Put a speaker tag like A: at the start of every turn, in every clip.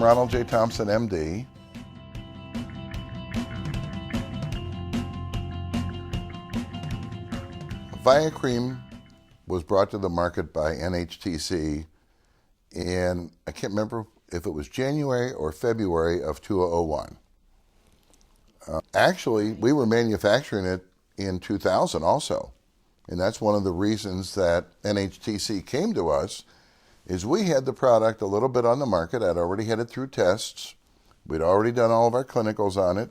A: I'm Ronald J. Thompson, MD. ViaCream was brought to the market by NHTC in, I can't remember if it was January or February of 2001. Actually, we were manufacturing it in 2000 also. And that's one of the reasons that NHTC came to us, is we had the product a little bit on the market. I'd already had it through tests. We'd already done all of our clinicals on it.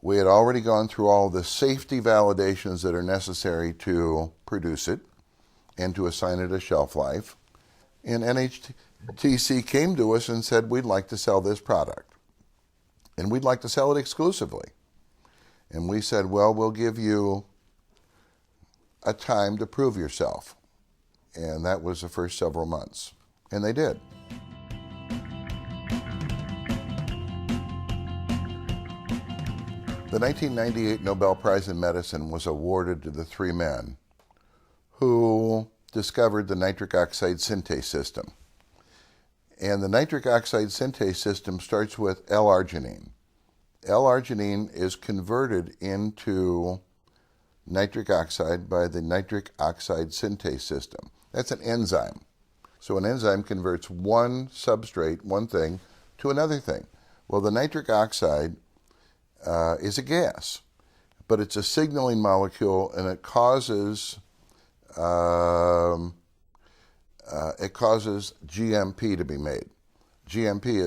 A: We had already gone through all the safety validations that are necessary to produce it and to assign it a shelf life. And NHTC came to us and said, we'd like to sell this product. And we'd like to sell it exclusively. And we said, well, we'll give you a time to prove yourself. And that was the first several months. And they did. The 1998 Nobel Prize in Medicine was awarded to the three men who discovered the nitric oxide synthase system. And the nitric oxide synthase system starts with L-arginine. L-arginine is converted into nitric oxide by the nitric oxide synthase system. That's an enzyme. So an enzyme converts one substrate, one thing, to another thing. Well, the nitric oxide is a gas, but it's a signaling molecule, and it causes GMP to be made. GMP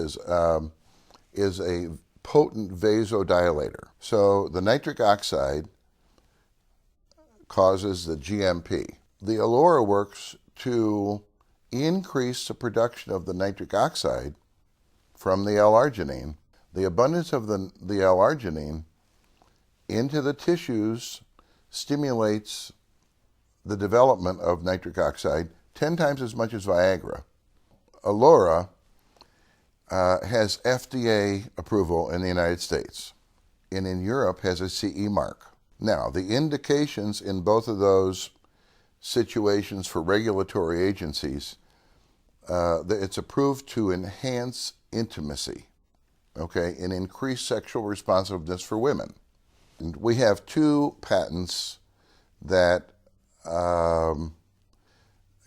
A: is a potent vasodilator. So the nitric oxide causes the GMP. The Elora works to increase the production of the nitric oxide from the L-arginine. The abundance of the L-arginine into the tissues stimulates the development of nitric oxide 10 times as much as Viagra. Elora has FDA approval in the United States, and in Europe has a CE mark. Now, the indications in both of those situations for regulatory agencies, it's approved to enhance intimacy, okay, and increase sexual responsiveness for women. And we have two patents that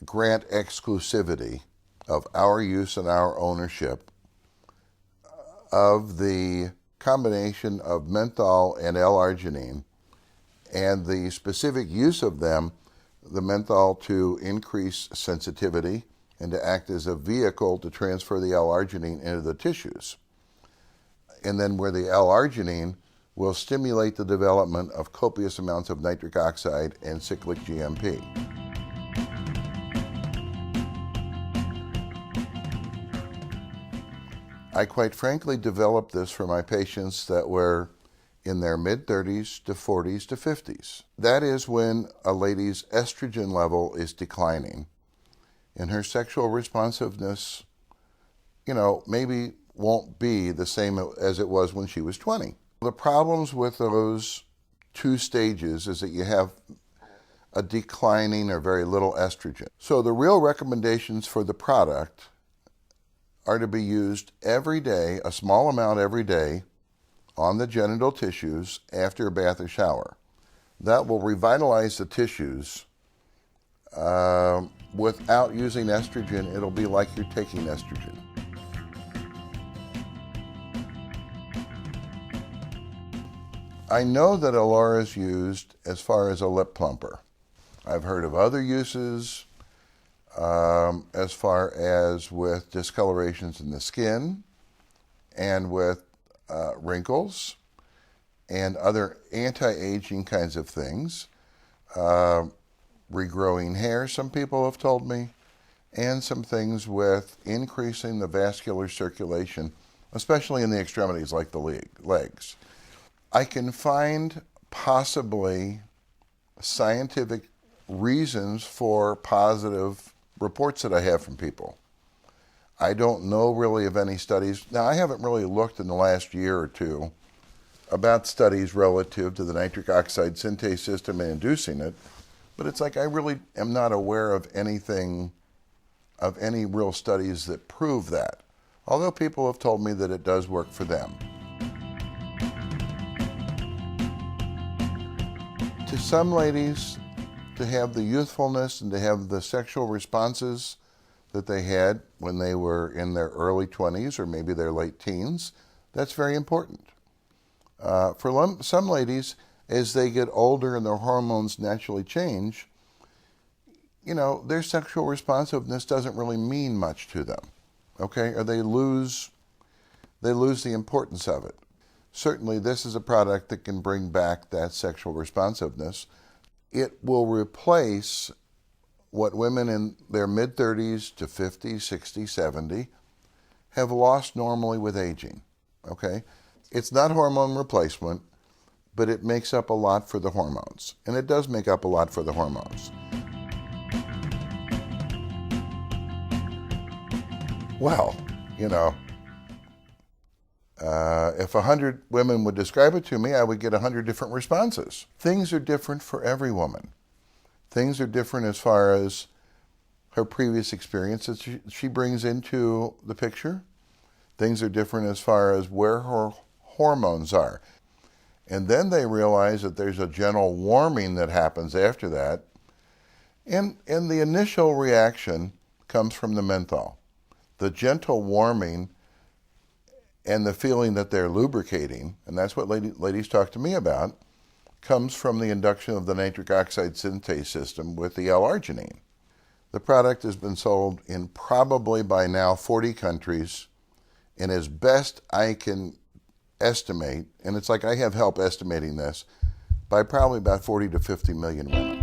A: grant exclusivity of our use and our ownership of the combination of menthol and L-arginine, and the specific use of them, the menthol to increase sensitivity and to act as a vehicle to transfer the L-arginine into the tissues. And then where the L-arginine will stimulate the development of copious amounts of nitric oxide and cyclic GMP. I quite frankly developed this for my patients that were in their mid-30s to 40s to 50s. That is when a lady's estrogen level is declining and her sexual responsiveness, maybe won't be the same as it was when she was 20. The problems with those two stages is that you have a declining or very little estrogen. So the real recommendations for the product are to be used every day, a small amount every day, on the genital tissues after a bath or shower. That will revitalize the tissues. Without using estrogen, it'll be like you're taking estrogen. I know that Elora is used as far as a lip plumper. I've heard of other uses as far as with discolorations in the skin and with wrinkles and other anti-aging kinds of things. Regrowing hair, some people have told me, and some things with increasing the vascular circulation, especially in the extremities like the legs. I can find possibly scientific reasons for positive reports that I have from people. I don't know really of any studies. Now, I haven't really looked in the last year or two about studies relative to the nitric oxide synthase system and inducing it, but it's like I really am not aware of anything, of any real studies that prove that. although people have told me that it does work for them. To some ladies, to have the youthfulness and to have the sexual responses that they had when they were in their early 20s or maybe their late teens, that's very important. For some ladies, as they get older and their hormones naturally change, their sexual responsiveness doesn't really mean much to them, okay? Or they lose the importance of it. Certainly, this is a product that can bring back that sexual responsiveness. It will replace what women in their mid-30s to 50, 60, 70 have lost normally with aging, okay? It's not hormone replacement, but it makes up a lot for the hormones. And it does make up a lot for the hormones. Well, if 100 women would describe it to me, I would get 100 different responses. Things are different for every woman. Things are different as far as her previous experience that she brings into the picture. Things are different as far as where her hormones are. And then they realize that there's a gentle warming that happens after that. And the initial reaction comes from the menthol. The gentle warming and the feeling that they're lubricating, and that's what ladies talk to me about, comes from the induction of the nitric oxide synthase system with the L-arginine. The product has been sold in probably by now 40 countries, and as best I can estimate, and it's like I have help estimating this, by probably about 40 to 50 million women.